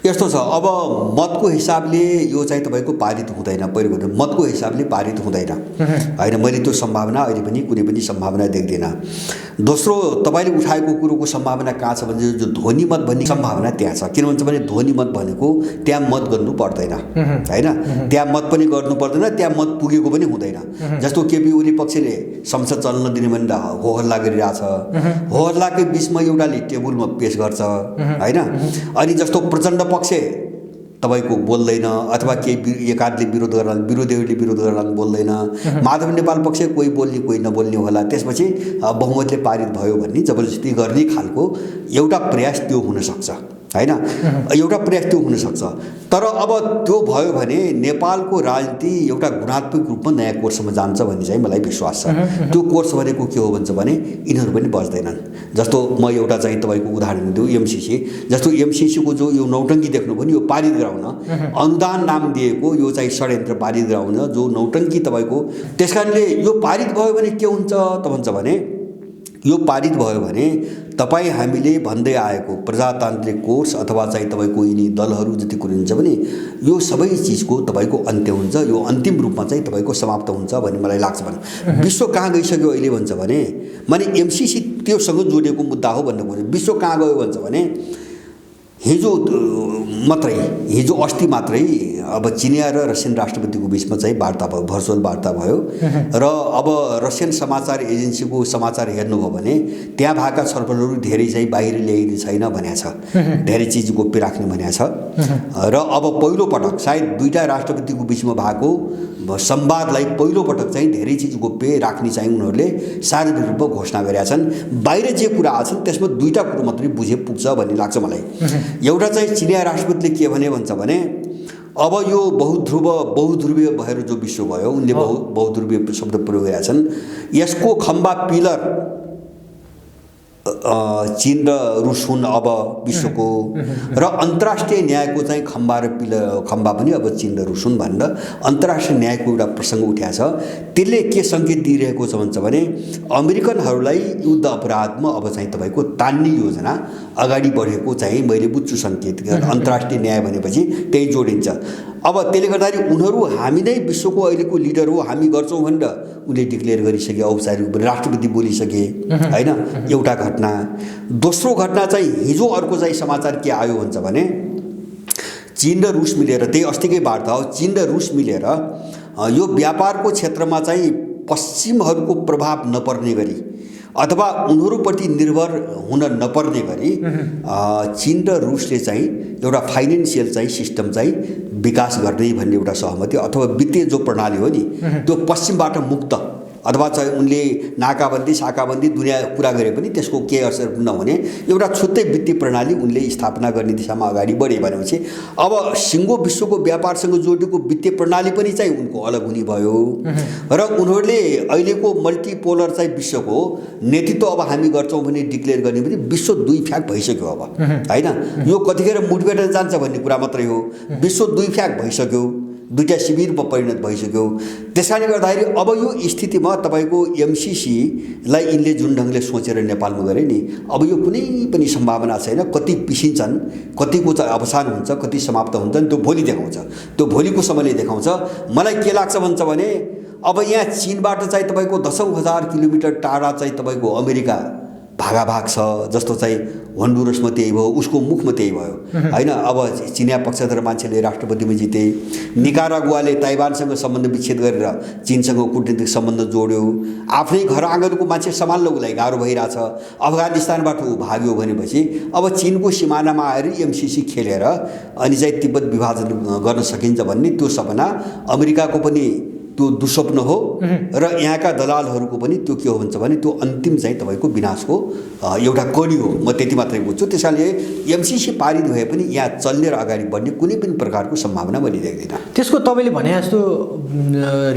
यस्तो छ, अब मतको हिसाबले यो चाहिँ तपाईँको पारित हुँदैन। पहिलो कुरा मतको हिसाबले पारित हुँदैन होइन, मैले त्यो सम्भावना अहिले पनि कुनै पनि सम्भावना देख्दिनँ। दोस्रो, तपाईँले उठाएको कुरोको सम्भावना कहाँ छ भने जो ध्वनि मत भन्ने सम्भावना त्यहाँ छ। किन भन्छ भने ध्वनि मत भनेको त्यहाँ मत गर्नु पर्दैन होइन, त्यहाँ मत पनि गर्नु पर्दैन, त्यहाँ मत पुगेको पनि हुँदैन। जस्तो केपी ओली पक्षले संसद चल्न नदिने भनेर हो हल्ला गरिरहेछ, हो हल्लाकै बिचमा एउटाले टेबलमा पेश गर्छ होइन। अनि जस्तो प्रचण्ड पक्ष तपाईँको बोल्दैन, अथवा केही एकाधले विरोध गर्ला, विरोधीहरूले विरोध गर्ला बोल्दैन, माधव नेपाल पक्ष कोही बोल्ने कोही नबोल्ने होला, त्यसपछि बहुमतले पारित भयो भन्ने जबरजस्ती गर्ने खालको एउटा प्रयास त्यो हुनसक्छ होइन, एउटा प्रयास त्यो हुनसक्छ। तर अब त्यो भयो भने नेपालको राजनीति एउटा गुणात्मक रूपमा नयाँ कोर्समा जान्छ भन्ने चाहिँ मलाई विश्वास छ। त्यो कोर्स भनेको के हो भन्छ भने यिनीहरू पनि बच्दैनन्। जस्तो म एउटा चाहिँ तपाईँको उदाहरण दिउँ, एमसीसी। जस्तो एमसीसीको जो यो नौटङ्की देख्नु पनि यो पारित गराउन अनुदान नाम दिएको यो चाहिँ षड्यन्त्र पारित गराउन जो नौटङ्की तपाईँको, त्यस कारणले यो पारित भयो भने के हुन्छ त भन्छ भने यो पारित भयो भने तपाईँ हामीले भन्दै आएको प्रजातान्त्रिक कोर्स अथवा चाहिँ तपाईँको यिनी दलहरू जति कुरो हुन्छ भने यो सबै चिजको तपाईँको अन्त्य हुन्छ, यो अन्तिम रूपमा चाहिँ तपाईँको समाप्त हुन्छ भन्ने मलाई लाग्छ। भने विश्व कहाँ गइसक्यो अहिले भन्छ भने माने एमसीसी त्योसँग जोडिएको मुद्दा हो भन्ने कुरा। विश्व कहाँ गयो भन्छ भने हिजो अस्ति मात्रै अब चिनिया र रसियन राष्ट्रपतिको बिचमा चाहिँ वार्ता भयो, भर्चुअल वार्ता भयो र अब रसियन समाचार एजेन्सीको समाचार हेर्नुभयो भने त्यहाँ भएका छलफलहरू धेरै चाहिँ बाहिर ल्याइने छैन भनेको छ, धेरै चिज गोप्य राख्ने भनेको छ। र अब पहिलो पटक सायद दुईटा राष्ट्रपतिको बिचमा भएको संवादलाई पहिलो पटक चाहिँ धेरै चिज गोप्य राख्ने चाहिँ उनीहरूले सार्वजनिक रूपमा घोषणा गरेका छन्। बाहिर जे कुरा आछन् त्यसमा दुईटा कुरो मात्रै बुझे पुग्छ भन्ने लाग्छ मलाई। एउटा चाहिँ चिनिया राष्ट्रपतिले के भने भन्छ भने अब यो बहुध्रुवीय भएर जो विश्व भयो, उनले बहुध्रुवीय शब्द प्रयोग गरेका छन्। यसको खम्बा पिलर चीन र रुस हुन् अब विश्वको, र अन्तर्राष्ट्रिय न्यायको चाहिँ खम्बा पनि अब चीन र रुस हुन् भनेर अन्तर्राष्ट्रिय न्यायको एउटा प्रसङ्ग उठाएको छ। त्यसले के सङ्केत दिइरहेको छ भन्छ भने अमेरिकनहरूलाई युद्ध अपराधमा अब चाहिँ तपाईँको तान्ने योजना अगाडि बढेको चाहिँ मैले बुझ्छु सङ्केत। अन्तर्राष्ट्रिय न्याय भनेपछि त्यही जोडिन्छ। अब त्यसले गर्दाखेरि उनीहरू हामी नै विश्वको अहिलेको लिडर हो, हामी गर्छौँ भनेर उनले डिक्लेयर गरिसके, औपचारिक राष्ट्रपति बोलिसके होइन। एउटा घटना। दोस्रो घटना चाहिँ हिजो अर्को चाहिँ समाचार के आयो भन्छ भने चीन र रुस मिलेर, त्यही अस्तिकै वार्ता हो, चीन र रुस मिलेर यो व्यापारको क्षेत्रमा चाहिँ पश्चिमहरूको प्रभाव नपर्ने गरी अथवा उनीहरूप्रति निर्भर हुन नपर्ने गरी चीन र रुसले चाहिँ एउटा फाइनेन्सियल चाहिँ सिस्टम चाहिँ विकास गर्ने भन्ने एउटा सहमति अथवा वित्तीय जो प्रणाली हो नि त्यो पश्चिमबाट मुक्त अथवा चाहिँ उनले नाकाबन्दी साकाबन्दी दुनियाँ कुरा गरे पनि त्यसको केही असर नहुने एउटा छुट्टै वित्तीय प्रणाली उनले स्थापना गर्ने दिशामा अगाडि बढे भनेपछि अब सिङ्गो विश्वको व्यापारसँग जोडिएको वित्तीय प्रणाली पनि चाहिँ उनको अलग हुने भयो र उनीहरूले अहिलेको मल्टिपोलर चाहिँ विश्वको नेतृत्व अब हामी गर्छौँ भने डिक्लेयर गर्ने पनि विश्व दुई फ्याक भइसक्यो अब होइन। यो कतिखेर मुठभेड जान्छ भन्ने कुरा मात्रै हो, विश्व दुई फ्याक भइसक्यो, दुईटा शिविरमा परिणत भइसक्यो। त्यसकारणले गर्दाखेरि अब यो स्थितिमा तपाईँको एमसीसीलाई यिनले जुन ढङ्गले सोचेर नेपालमा गरे नि अब यो कुनै पनि सम्भावना छैन। कति पिसिन्छन्, कतिको चाहिँ अवसान हुन्छ, कति समाप्त हुन्छन् त्यो भोलि देखाउँछ, त्यो भोलिको समयले देखाउँछ। मलाई के लाग्छ भन्छ भने अब यहाँ चीनबाट चाहिँ तपाईँको 10,000 किलोमिटर टाढा चाहिँ तपाईँको अमेरिका भागाभाग छ। जस्तो चाहिँ होन्डुरसमा त्यही भयो, उसको मुखमा त्यही भयो होइन। अब चिनिया पक्षधर मान्छेले राष्ट्रपतिमा जिते, निकारागुवाले ताइवानसँग सम्बन्ध विच्छेद गरेर चीनसँग कूटनीतिक सम्बन्ध जोड्यो, आफ्नै घर आँगनको मान्छे सम्हाल्न उसलाई गाह्रो भइरहेछ। अफगानिस्तानबाट ऊ भाग्यो भनेपछि अब चीनको सिमानामा आएर एमसीसी खेलेर अनि चाहिँ तिब्बत विभाजन गर्न सकिन्छ भन्ने त्यो सपना अमेरिकाको पनि त्यो दुस्वप्न हो र यहाँका दलालहरूको पनि त्यो के हो भन्छ भने त्यो अन्तिम चाहिँ तपाईँको विनाशको एउटा कडी हो। म त्यति मात्रै बुझ्छु। त्यसैले एमसीसी पारित भए पनि यहाँ चल्ने र अगाडि बढ्ने कुनै पनि प्रकारको सम्भावना मैले देख्दिनँ। त्यसको तपाईँले भने जस्तो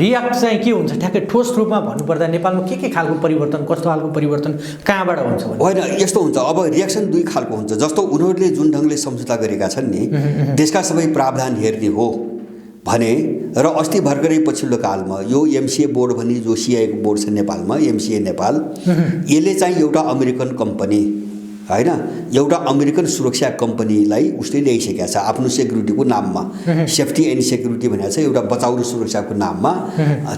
रियाक्ट चाहिँ के हुन्छ ठ्याक्कै ठोस रूपमा भन्नुपर्दा नेपालमा के खालको परिवर्तन, कस्तो खालको परिवर्तन कहाँबाट हुन्छ भने? होइन, यस्तो हुन्छ। अब रियाक्सन दुई खालको हुन्छ। जस्तो उनीहरूले जुन ढङ्गले सम्झौता गरेका छन् नि त्यसका सबै प्रावधान हेर्ने हो भने र अस्ति भर्खरै पछिल्लो कालमा यो एमसिए बोर्ड भन्ने जो सिआईको बोर्ड छ नेपालमा, एमसिए नेपाल, यसले चाहिँ एउटा अमेरिकन कम्पनी होइन एउटा अमेरिकन सुरक्षा कम्पनीलाई उसले ल्याइसकेको छ आफ्नो सेक्युरिटीको नाममा सेफ्टी एन्ड सेक्युरिटी भनेको छ एउटा बचाउ र सुरक्षाको नाममा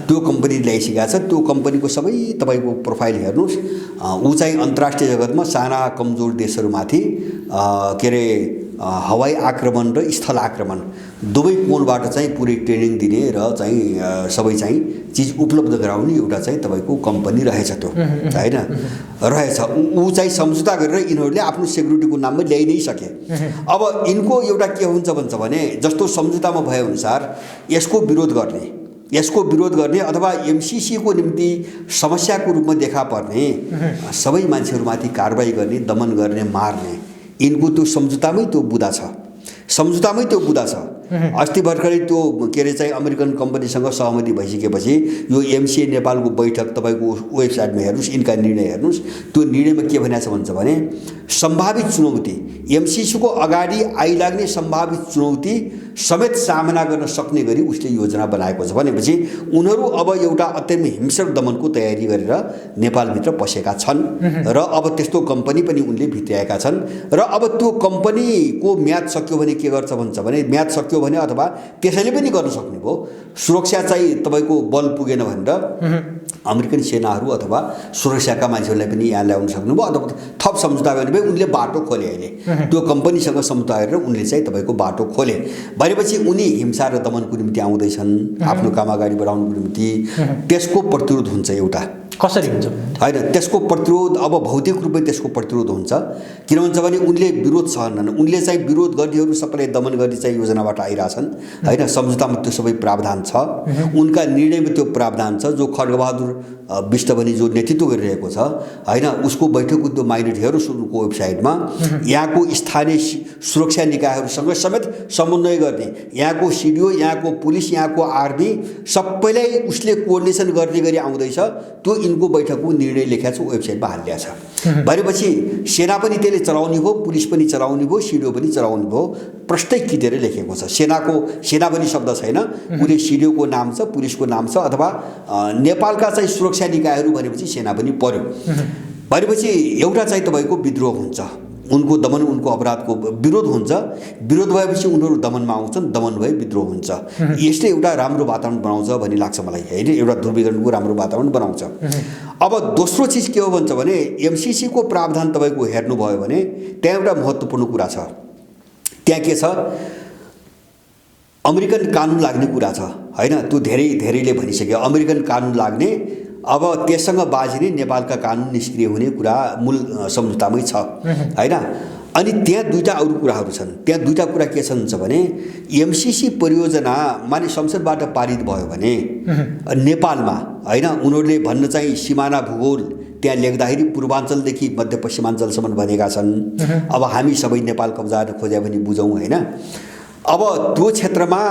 त्यो कम्पनी ल्याइसकेको छ त्यो कम्पनीको सबै तपाईँको प्रोफाइल हेर्नुहोस् ऊ चाहिँ अन्तर्राष्ट्रिय जगतमा साना कमजोर देशहरूमाथि के अरे हवाई आक्रमण र स्थल आक्रमण दुवै कोणबाट चाहिँ पुरै ट्रेनिङ दिने र चाहिँ सबै चाहिँ चिज उपलब्ध गराउने एउटा चाहिँ तपाईँको कम्पनी रहेछ त्यो होइन रहेछ ऊ चाहिँ सम्झौता गरेर यिनीहरूले आफ्नो सेक्युरिटीको नाममा ल्याइ नै सके अब यिनको एउटा के हुन्छ भन्छ भने जस्तो सम्झौतामा भएअनुसार यसको विरोध गर्ने अथवा एमसिसीको निम्ति समस्याको रूपमा देखा पर्ने सबै मान्छेहरूमाथि कारबाही गर्ने दमन गर्ने मार्ने यिनको त्यो सम्झौतामै त्यो बुदा छ अस्ति भर्खरै त्यो के अरे चाहिँ अमेरिकन कम्पनीसँग सहमति भइसकेपछि यो एमसिए नेपालको बैठक तपाईँको वेबसाइटमा हेर्नुहोस् यिनका निर्णय हेर्नुहोस् त्यो निर्णयमा के भनेको छ भन्छ भने सम्भावित चुनौती एमसिसीको अगाडि आइलाग्ने सम्भावित चुनौती समेत सामना गर्न सक्ने गरी उसले योजना बनाएको छ भनेपछि उनीहरू अब एउटा अत्यन्त हिंसक दमनको तयारी गरेर नेपालभित्र पसेका छन् र अब त्यस्तो कम्पनी पनि उनले भित्र्याएका छन् र अब त्यो कम्पनीको म्याद सक्यो भने के गर्छ भन्छ भने म्याद सक्यो भने अथवा त्यसैले पनि गर्न सक्ने भयो सुरक्षा चाहिँ तपाईँको बल पुगेन भनेर अमेरिकन सेनाहरू अथवा सुरक्षाका मान्छेहरूलाई पनि यहाँ ल्याउन सक्नुभयो अथवा थप सम्झौता गर्ने भए उनले बाटो खोले अहिले त्यो कम्पनीसँग सम्झौता गरेर उनले चाहिँ तपाईँको बाटो खोले भनेपछि उनी हिंसा र दमनको निम्ति आउँदैछन् आफ्नो काम अगाडि बढाउनुको निम्ति त्यसको प्रतिरोध हुन्छ एउटा कसरी हुन्छ होइन त्यसको प्रतिरोध अब भौतिक रूपमै त्यसको प्रतिरोध हुन्छ किन भन्छ भने उनले विरोध सहनन् उनले चाहिँ विरोध गर्नेहरू सबैलाई दमन गर्ने चाहिँ योजनाबाट आइरहेछन् होइन सम्झौतामा त्यो सबै प्रावधान छ उनका निर्णयमा त्यो प्रावधान छ जो खड्गबहादुर विष्ट पनि जो नेतृत्व गरिरहेको छ होइन उसको बैठकको त्यो माइनेट हेर्नुहोस् उनको वेबसाइटमा यहाँको स्थानीय सुरक्षा निकायहरूसँग समेत समन्वय गर्ने यहाँको सिडिओ यहाँको पुलिस यहाँको आर्मी सबैलाई उसले कोअर्डिनेसन गर्ने गरी आउँदैछ त्यो यिनको बैठकको निर्णय लेखेको छ वेबसाइटमा हालिएको छ भनेपछि सेना पनि त्यसले चलाउने हो पुलिस पनि चलाउने हो सिडिओ पनि चलाउने हो प्रष्टै किटेर लेखेको छ सेना पनि शब्द छैन उसले सिडिओको नाम छ पुलिसको नाम छ अथवा नेपालका चाहिँ सुरक्षा निकायहरू भनेपछि सेना पनि पर्यो भनेपछि एउटा चाहिँ तपाईँको विद्रोह हुन्छ उनको दमन उनको अपराधको विरोध हुन्छ विरोध भएपछि उनीहरू दमनमा आउँछन् दमन भए विद्रोह हुन्छ यसले एउटा राम्रो वातावरण बनाउँछ भन्ने लाग्छ मलाई होइन एउटा ध्रुवीकरणको राम्रो वातावरण बनाउँछ अब दोस्रो चिज के हो भन्छ भने एमसिसीको प्रावधान तपाईँको हेर्नुभयो भने त्यहाँ एउटा महत्त्वपूर्ण कुरा छ त्यहाँ के छ अमेरिकन कानुन लाग्ने कुरा छ होइन त्यो धेरैले भनिसक्यो अमेरिकन कानुन लाग्ने अब त्यससँग बाजिने नेपालका कानुन निष्क्रिय हुने कुरा मूल सम्झौतामै छ होइन अनि त्यहाँ दुईटा अरू कुराहरू छन् त्यहाँ दुईटा कुरा के छन् भने एमसिसी परियोजना माने संसदबाट पारित भयो भने नेपालमा होइन उनीहरूले भन्न चाहिँ सिमाना भूगोल त्यहाँ लेख्दाखेरि पूर्वाञ्चलदेखि मध्यपश्चिमाञ्चलसम्म भनेका छन् अब हामी सबै नेपाल कब्जाएर खोज्या भने बुझौँ होइन अब त्यो क्षेत्रमा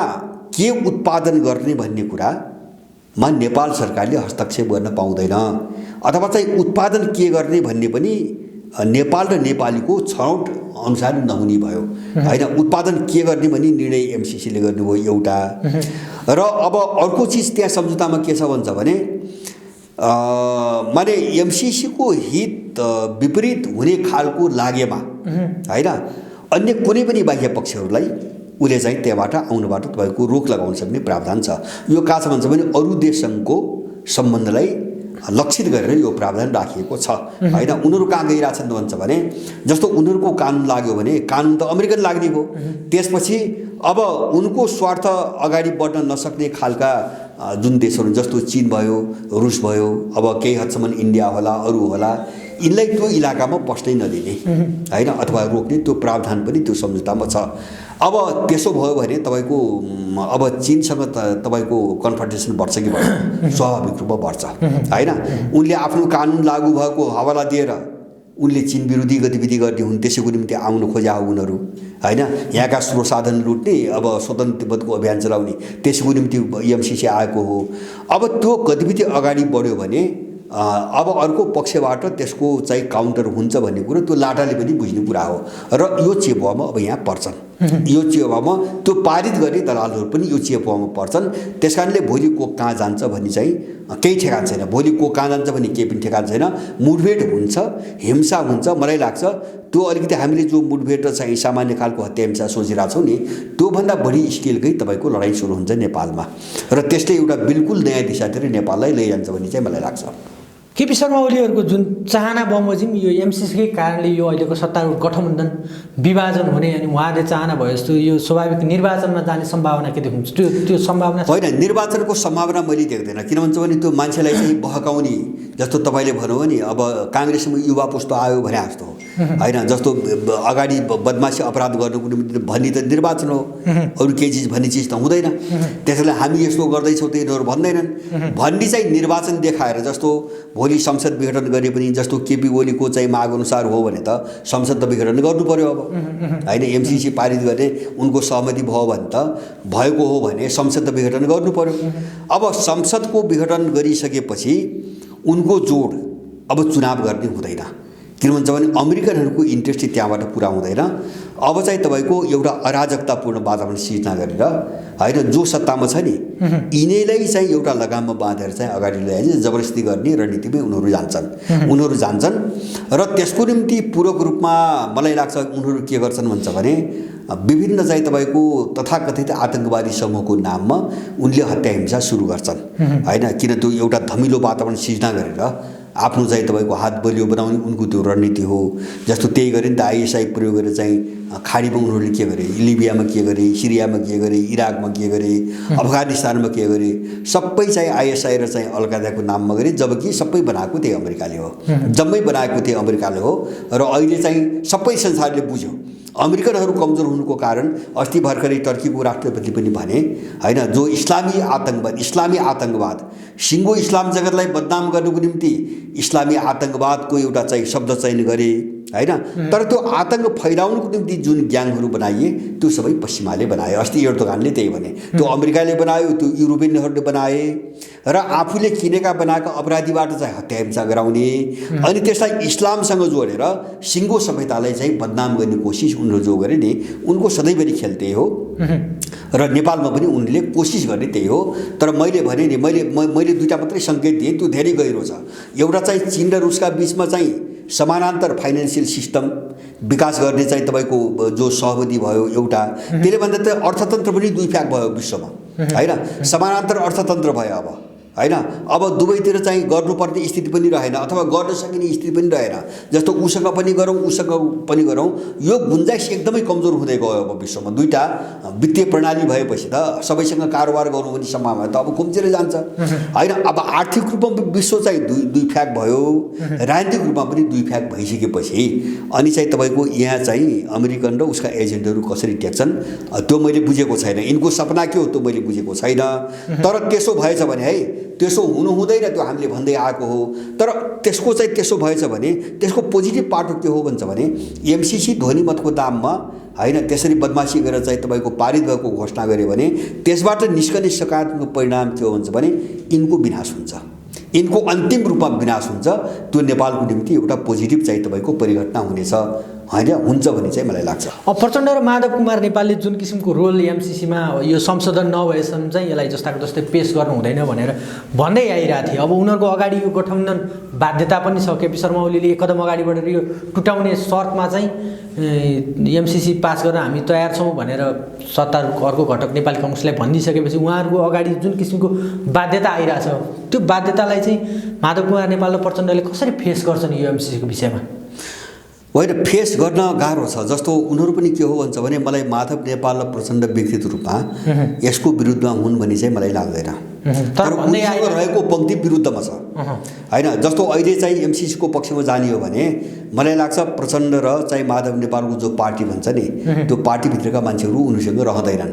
के उत्पादन गर्ने भन्ने कुरामा नेपाल सरकारले हस्तक्षेप गर्न पाउँदैन अथवा चाहिँ उत्पादन के गर्ने भन्ने पनि नेपाल र नेपालीको छनौट अनुसार नहुने भयो होइन उत्पादन के गर्ने भन्ने निर्णय एमसिसीले गर्नुभयो एउटा र अब अर्को चिज त्यहाँ सम्झौतामा के छ भन्छ भने माने एमसिसीको हित विपरीत हुने खालको लागेमा होइन अन्य कुनै पनि बाह्य पक्षहरूलाई उसले चाहिँ त्यहाँबाट आउनबाट तपाईँको रोक लगाउन सक्ने प्रावधान छ यो कहाँ छ भन्छ भने अरू देशसँगको सम्बन्धलाई लक्षित गरेर यो प्रावधान राखिएको छ होइन उनीहरू कहाँ गइरहेछन् भन्छ भने जस्तो उनीहरूको कानुन लाग्यो भने कानुन त अमेरिकन लाग्ने हो त्यसपछि अब उनको स्वार्थ अगाडि बढ्न नसक्ने खालका जुन देशहरू जस्तो चीन भयो रुस भयो अब केही हदसम्म इन्डिया होला अरू होला यिनलाई त्यो इलाकामा पस्नै नदिने होइन अथवा रोक्ने त्यो प्रावधान पनि त्यो सम्झौतामा छ अब त्यसो भयो भने तपाईँको अब चीनसँग तपाईँको कन्फ्रन्टेसन बढ्छ कि बढ्छ स्वाभाविक रूपमा बढ्छ होइन उनले आफ्नो कानुन लागू भएको हवाला दिएर उनले चीन विरोधी गतिविधि गर्ने हुन् त्यसैको निम्ति आउन खोजा हो उनीहरू होइन यहाँका स्रोत साधन लुट्ने अब स्वतन्त्र तिब्बतको अभियान चलाउने त्यसैको निम्ति एमसिसी आएको हो अब त्यो गतिविधि अगाडि बढ्यो भने अब अर्को पक्षबाट त्यसको चाहिँ काउन्टर हुन्छ भन्ने कुरो त्यो लाटाले पनि बुझ्ने कुरा हो र यो चेपुवामा अब यहाँ पर्छन् यो चेपामा त्यो पारित गर्ने दलालहरू पनि यो चेपामा पर्छन्। त्यसकारणले भोलि को कहाँ जान्छ भन्ने चाहिँ केही ठेगान छैन। भोलि को कहाँ जान्छ भन्ने केही पनि ठेगान छैन। मुठभेड हुन्छ, हिंसा हुन्छ। मलाई लाग्छ त्यो अलिकति हामीले जो मुठभेड र चाहिँ सामान्य खालको हत्या हिंसा सोचिरहेको छौँ नि, त्योभन्दा बढी स्केलकै तपाईँको लडाइँ सुरु हुन्छ नेपालमा, र त्यसले एउटा बिल्कुल नयाँ दिशातिर नेपाललाई लैजान्छ भन्ने चाहिँ मलाई लाग्छ। केपी शर्मा ओलीहरूको जुन चाहना बमोजिम यो एमसीसीकै कारणले यो अहिलेको सत्तारूढ गठबन्धन विभाजन हुने अनि उहाँले चाहना भए जस्तो यो स्वाभाविक निर्वाचनमा जाने सम्भावना के देख्नुहुन्छ? त्यो सम्भावना होइन, निर्वाचनको सम्भावना मैले देख्दैन। किन भन्छ भने त्यो मान्छेलाई चाहिँ बहकाउने, जस्तो तपाईँले भन्नुभयो नि, अब काङ्ग्रेसमा युवा पुस्तो आयो भने जस्तो हो होइन, जस्तो अगाडि बदमासी अपराध गर्नुको निम्ति भन्ने त निर्वाचन हो, अरू केही चिज भन्ने चिज त हुँदैन। त्यसैले हामी यस्तो गर्दैछौँ त यिनीहरू भन्दैनन् भन्ने चाहिँ निर्वाचन देखाएर, जस्तो भोलि संसद विघटन गरे पनि जस्तो केपी ओलीको चाहिँ माग अनुसार हो भने त संसद त विघटन गर्नु पर्यो अब होइन। एमसीसी पारित गर्ने उनको सहमति भयो भने त भएको हो भने संसद त विघटन गर्नु पर्यो। अब संसदको विघटन गरिसकेपछि उनको जोड अब चुनाव गर्ने हुँदैन। किन भन्छ भने अमेरिकनहरूको इन्ट्रेस्ट त्यहाँबाट पुरा हुँदैन। अब चाहिँ तपाईँको एउटा अराजकतापूर्ण वातावरण सिर्जना गरेर होइन, जो सत्तामा छ नि यिनीलाई चाहिँ एउटा लगाममा बाँधेर चाहिँ अगाडि ल्याइन्छ, जबरजस्ती गर्ने रणनीतिमै उनीहरू जान्छन्। र त्यसको निम्ति पूरक रूपमा मलाई लाग्छ उनीहरू के गर्छन् भन्छ भने विभिन्न चाहिँ तपाईँको तथाकथित आतङ्कवादी समूहको नाममा उनले हत्या हिंसा सुरु गर्छन् होइन। किन त्यो एउटा धमिलो वातावरण सिर्जना गरेर आफ्नो चाहिँ तपाईँको हात बलियो बनाउने उनको त्यो रणनीति हो। जस्तो त्यही गरे नि त, आइएसआई प्रयोग गरेर चाहिँ खाडीमा उनीहरूले के गरे, लिबियामा के गरे, सिरियामा के गरे, इराकमा के गरे, अफगानिस्तानमा के गरे, सबै चाहिँ आइएसआई र चाहिँ अलकायदाको नाममा गरे, जबकि सबै बनाएको त्यही अमेरिकाले हो, जम्मै बनाएको त्यही अमेरिकाले हो। र अहिले चाहिँ सबै संसारले बुझ्यो अमेरिकनहरू कमजोर हुनुको कारण। अस्ति भर्खरै टर्कीको राष्ट्रपति पनि भने होइन, जो इस्लामी आतङ्कवाद सिङ्गो इस्लाम जगतलाई बदनाम गर्नुको निम्ति इस्लामी आतङ्कवादको एउटा चाहिँ शब्द चयन गरे होइन। तर त्यो आतङ्क फैलाउनुको निम्ति जुन ग्याङहरू बनाइए त्यो सबै पश्चिमाले बनाए। अस्ति एर्दोगानले त्यही भने, त्यो अमेरिकाले बनायो, त्यो युरोपियनहरूले बनाए र आफूले किनेका बनाएका अपराधीबाट चाहिँ हत्या हिंसा गराउने अनि त्यसलाई इस्लामसँग जोडेर सिङ्गो सभ्यतालाई चाहिँ बदनाम गर्ने कोसिस उनीहरू जो गरे नि, उनको सधैँभरि खेल त्यही हो। र नेपालमा पनि उनले कोसिस गर्ने त्यही हो। तर मैले भने नि, मैले दुईवटा मात्रै सङ्केत दिएँ, त्यो धेरै गहिरो छ। एउटा चाहिँ चीन र रुसका बिचमा चाहिँ समानान्तर फाइनेन्सियल सिस्टम विकास गर्ने चाहिँ तपाईँको जो सहमति भयो एउटा, त्यसले भन्दा त अर्थतन्त्र पनि दुई फ्याक भयो विश्वमा होइन। समानान्तर अर्थतन्त्र भयो अब होइन। अब दुवैतिर चाहिँ गर्नुपर्ने स्थिति पनि रहेन अथवा गर्न सकिने स्थिति पनि रहेन। जस्तो उसँग पनि गरौँ उसँग पनि गरौँ, यो गुन्जाइस एकदमै कमजोर हुँदै गयो अब विश्वमा। दुईवटा वित्तीय प्रणाली भएपछि त सबैसँग कारोबार गर्नु पनि सम्भावना त अब कम्तीरै जान्छ होइन। अब आर्थिक रूपमा विश्व चाहिँ दुई फ्याक भयो, राजनीतिक रूपमा पनि दुई फ्याक भइसकेपछि अनि चाहिँ तपाईँको यहाँ चाहिँ अमेरिकन र उसका एजेन्टहरू कसरी टेक्छन् त्यो मैले बुझेको छैन। यिनको सपना के हो त्यो मैले बुझेको छैन। तर त्यसो भएछ भने है, त्यसो हुनु हुँदैन, त्यो हामीले भन्दै आएको हो। तर त्यसको चाहिँ त्यसो भएछ भने त्यसको पोजिटिभ पाटो के हो भन्छ भने एमसीसी ध्वनिमतको दाममा होइन त्यसरी बदमासी गरेर चाहिँ तपाईँको पारित भएको घोषणा गऱ्यो भने त्यसबाट निस्कने सकारात्मक परिणाम के हो भन्छ भने यिनको विनाश हुन्छ, यिनको अन्तिम रूपमा विनाश हुन्छ। त्यो नेपालको निम्ति एउटा पोजिटिभ चाहिँ तपाईँको परिघटना हुनेछ होइन, हुन्छ भन्ने चाहिँ मलाई लाग्छ। अब प्रचण्ड र माधव कुमार नेपालले जुन किसिमको रोल एमसीसीमा यो संशोधन नभएसम्म चाहिँ यसलाई जस्ताको जस्तै पेस गर्नु हुँदैन भनेर भन्दै आइरहेको थियो। अब उनीहरूको अगाडि यो गठबन्धन बाध्यता पनि छ। केपी शर्मा ओलीले एक कदम अगाडि बढेर यो टुटाउने शर्तमा चाहिँ एमसीसी पास गर्न हामी तयार छौँ भनेर सत्तारूढको अर्को घटक नेपाली काङ्ग्रेसलाई भनिदिइसकेपछि उहाँहरूको अगाडि जुन किसिमको बाध्यता आइरहेछ, त्यो बाध्यतालाई चाहिँ माधव कुमार नेपाल र प्रचण्डले कसरी फेस गर्छन् यो एमसीसीको विषयमा? होइन, फेस गर्न गाह्रो छ। जस्तो उनीहरू पनि के हो भन्छ भने मलाई माधव नेपाल र प्रचण्ड व्यक्तिगत रूपमा यसको विरुद्धमा हुन् भन्ने चाहिँ मलाई लाग्दैन। तर उनीसँग रहेको पङ्क्ति विरुद्धमा छ होइन। जस्तो अहिले चाहिँ एमसीसीको पक्षमा जाने हो भने मलाई लाग्छ प्रचण्ड र चाहिँ माधव नेपालको जो पार्टी भन्छ नि, त्यो पार्टीभित्रका मान्छेहरू उनीसँग रहँदैनन्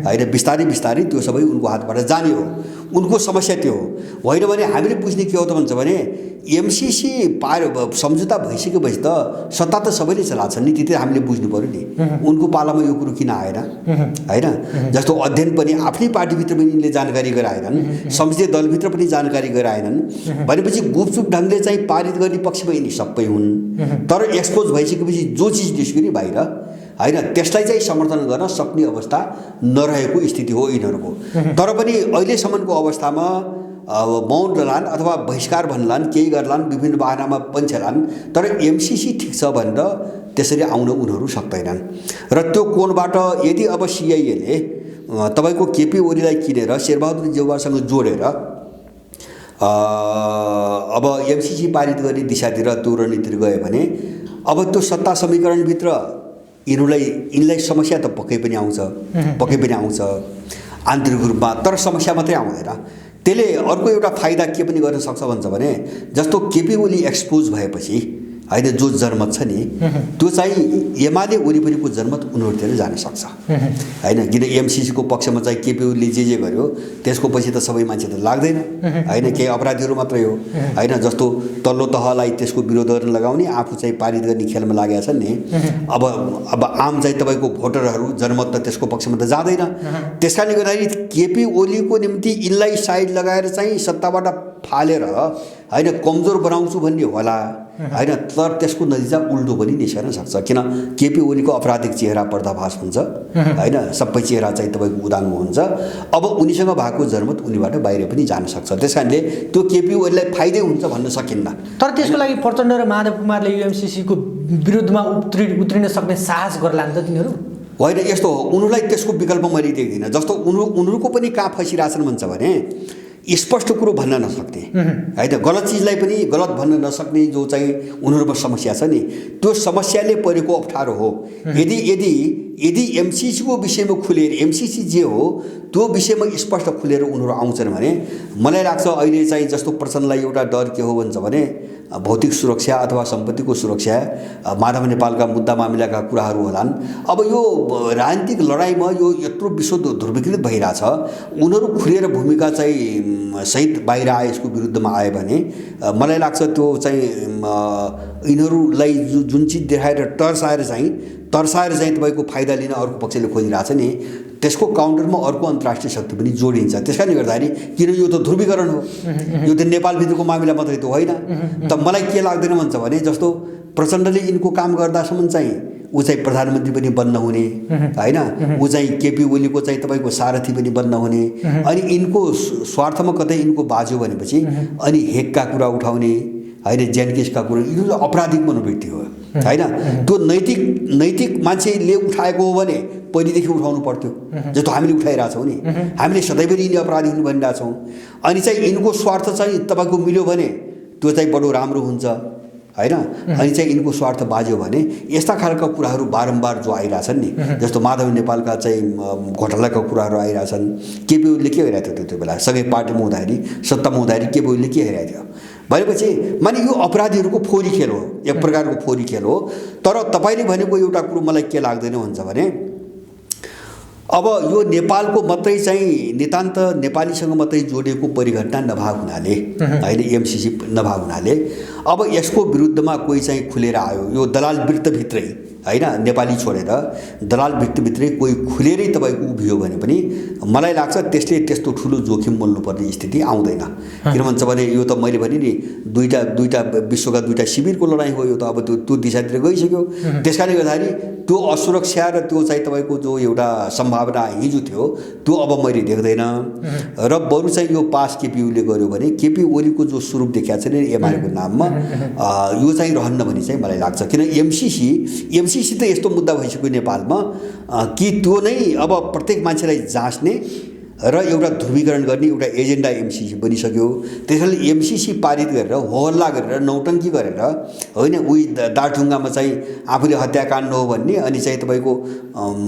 होइन। बिस्तारै बिस्तारै त्यो सबै उनको हातबाट जाने हो। उनको समस्या त्यो हो। होइन भने हामीले बुझ्ने के हो त भन्छ भने एमसीसी सम्झौता भइसकेपछि त सत्ता त सबैले चलाछन् नि, त्यति हामीले बुझ्नु पऱ्यो नि। उनको पालामा यो कुरो किन आएन होइन। जस्तो अध्ययन पनि आफ्नै पार्टीभित्र पनि यिनले जानकारी गराएनन्, संसदीय दलभित्र पनि जानकारी गराएनन् भनेपछि गुपचुप ढङ्गले चाहिँ पारित गर्ने पक्षमा यिनी सबै हुन्। तर एक्सपोज भइसकेपछि जो चिज निस्क्यो नि बाहिर होइन, त्यसलाई चाहिँ समर्थन गर्न सक्ने अवस्था नरहेको स्थिति हो यिनीहरूको। तर पनि अहिलेसम्मको अवस्थामा मौन रहलान् अथवा बहिष्कार भन्लान्, केही गर्लान्, विभिन्न बाहनामा पन्छेलान्, तर एमसिसी ठिक छ भनेर त्यसरी आउन उनीहरू सक्दैनन्। र त्यो कोणबाट यदि अब सिआइएले तपाईँको केपी ओलीलाई किनेर शेरबहादुर देउवासँग जोडेर अब एमसिसी पारित गर्ने दिशातिर त्यो रणनीति गयो भने अब त्यो सत्ता समीकरणभित्र यिनलाई समस्या त पक्कै पनि आउँछ आन्तरिक रूपमा, तर समस्या मात्रै आउँदैन। त्यसले अर्को एउटा फाइदा के पनि गर्न सक्छ भन्छ भने जस्तो केपी ओली एक्सपोज भएपछि होइन जो जनमत छ नि त्यो चाहिँ एमाले वरिपरिको जनमत उनीहरूतिर जान सक्छ होइन, किन एमसिसीको पक्षमा चाहिँ केपी ओलीले जे गर्यो त्यसको पछि त सबै मान्छे त लाग्दैन होइन, केही अपराधीहरू मात्रै हो होइन, जस्तो तल्लो तहलाई त्यसको विरोध गर्न लगाउने, आफू चाहिँ पारित गर्ने खेलमा लागेका छन् नि। अब आम चाहिँ तपाईँको भोटरहरू जनमत त त्यसको पक्षमा त जाँदैन। त्यस कारणले गर्दाखेरि केपी ओलीको निम्ति यिनलाई साइड लगाएर चाहिँ सत्ताबाट फालेर होइन कमजोर बनाउँछु भन्ने होला होइन, तर त्यसको नतिजा उल्टो पनि निस्कन सक्छ। किन केपी ओलीको आपराधिक चेहरा पर्दाफास हुन्छ होइन, सबै चेहरा चाहिँ तपाईँको उदाङ्गो हुन्छ। अब उनीसँग भएको जनमत उनीबाट बाहिर पनि जान सक्छ। त्यस कारणले त्यो केपी ओलीलाई फाइदै हुन्छ भन्न सकिन्न। तर त्यसको लागि प्रचण्ड र माधव कुमारले युएमसिसीको विरुद्धमा उत्रिन सक्ने साहस गर्ला नि त तिनीहरू? होइन, यस्तो हो, उनीहरूलाई त्यसको विकल्प मैले देख्दिनँ। जस्तो उनीहरूको पनि कहाँ फसिरहेछन् भन्छ भने स्पष्ट कुरो भन्न नसक्ने होइन, गलत चिजलाई पनि गलत भन्न नसक्ने जो चाहिँ उनीहरूमा समस्या छ नि, त्यो समस्याले परेको अप्ठ्यारो हो। यदि एमसिसीको विषयमा खुलेर एमसिसी जे हो त्यो विषयमा स्पष्ट खुलेर उनीहरू आउँछन् भने मलाई लाग्छ अहिले चाहिँ जस्तो प्रचण्डलाई एउटा डर के हो भन्छ भने भौतिक सुरक्षा अथवा सम्पत्तिको सुरक्षा, माधव नेपालका मुद्दा मामिलाका कुराहरू होलान्। अब यो राजनीतिक लडाइँमा यो यत्रो विश्व ध्रुवीकृत भइरहेछ, उनीहरू खुलेर भूमिका चाहिँ सहित बाहिर आए यसको विरुद्धमा आयो भने मलाई लाग्छ त्यो चाहिँ यिनीहरूलाई जुन चिज देखाएर तर्साएर चाहिँ तपाईँको फाइदा लिन अर्को पक्षले खोजिरहेछ नि, त्यसको काउन्टरमा अर्को अन्तर्राष्ट्रिय शक्ति पनि जोडिन्छ। त्यस कारणले गर्दाखेरि किन यो त ध्रुवीकरण हो, यो त नेपालभित्रको मामिला मात्रै त होइन। त मलाई के लाग्दैन भन्छ भने जस्तो प्रचण्डले यिनको काम गर्दासम्म चाहिँ ऊ चाहिँ प्रधानमन्त्री पनि बन्न हुने होइन, ऊ चाहिँ केपी ओलीको चाहिँ तपाईँको सारथी पनि बन्न हुने, अनि यिनको स्वार्थमा कतै यिनको बाजु भनेपछि अनि हेकका कुरा उठाउने होइन, ज्यानकेसका कुरा, यो अपराधिक मनोवृत्ति हो होइन। त्यो नैतिक मान्छेले उठाएको हो भने पहिलेदेखि उठाउनु पर्थ्यो, जस्तो हामीले उठाइरहेछौँ नि, हामीले सधैँभरि यिनी अपराधी हुनु भनिरहेछौँ। अनि चाहिँ यिनको स्वार्थ चाहिँ तपाईँको मिल्यो भने त्यो चाहिँ बडो राम्रो हुन्छ होइन, अनि चाहिँ यिनको स्वार्थ बाज्यो भने यस्ता खालका कुराहरू बारम्बार जो आइरहेछन् नि, जस्तो माधव नेपालका चाहिँ घोटालाका कुराहरू आइरहेछन्। केपी ओलीले के गरिरहेको थियो त्यो बेला, सँगै पार्टीमा हुँदाखेरि सत्तामा हुँदाखेरि केपी ओलीले के हेरेको थियो भनेपछि माने यो अपराधीहरूको फोरी खेल हो, एक प्रकारको फोरी खेल हो। तर तपाईँले भनेको एउटा कुरो मलाई के लाग्दैन भन्छ भने अब यो नेपालको मात्रै चाहिँ नितान्त नेपालीसँग मात्रै जोडिएको परिघटना नभएको हुनाले होइन, एमसिसी नभएको हुनाले अब यसको विरुद्धमा कोही चाहिँ खुलेर आयो, यो दलाल वृत्तभित्रै होइन, नेपाली छोडेर दलाल वृत्तभित्रै कोही खुलेरै तपाईँको उभियो भने पनि मलाई लाग्छ त्यसले त्यस्तो ठुलो जोखिम मोल्नुपर्ने स्थिति आउँदैन। किन भन्छ भने यो त मैले भने नि दुईटा विश्वका दुईटा शिविरको लडाइँ हो, यो त अब त्यो दिशातिर गइसक्यो। त्यस कारणले गर्दाखेरि त्यो असुरक्षा र त्यो चाहिँ तपाईँको जो एउटा सम्भावना हिजो थियो त्यो अब मैले देख्दैन। र बरु चाहिँ यो पास केपी ओलीले गर्यो भने केपी ओलीको जो स्वरूप देखाएको छ नि एमालेको नाममा यो चाहिँ रहन्न भन्ने चाहिँ मलाई लाग्छ। किन एमसिसी त यस्तो मुद्दा भइसक्यो नेपालमा कि त्यो नै अब प्रत्येक मान्छेलाई जाँच्ने र एउटा ध्रुवीकरण गर्ने एउटा एजेन्डा एमसिसी बनिसक्यो। त्यसैले एमसिसी पारित गरेर होहल्ला गरेर नौटङ्की गरेर होइन, उही दार्चुङ्गामा चाहिँ आफूले हत्याकाण्ड हो भन्ने अनि चाहिँ तपाईँको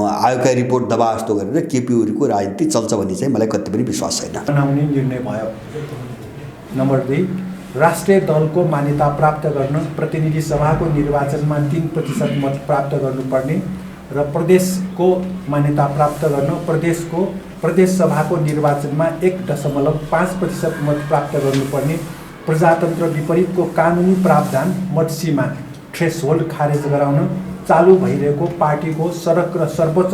आयोगका रिपोर्ट दबा जस्तो गरेर केपी ओलीको राजनीति चल्छ भन्ने चाहिँ मलाई कति पनि विश्वास छैन। बनाउने निर्णय भयो। नम्बर 2, राष्ट्रिय दलको मान्यता प्राप्त गर्न प्रतिनिधि सभाको निर्वाचनमा 3% मत प्राप्त गर्नुपर्ने र प्रदेशको मान्यता प्राप्त गर्न प्रदेश सभाको निर्वाचनमा 1.5% मत प्राप्त गर्नुपर्ने प्रजातन्त्र विपरीतको कानुनी प्रावधान मत सीमा थ्रेसहोल्ड खारेज गराउन चालु भइरहेको पार्टीको सडक र सर्वोच्च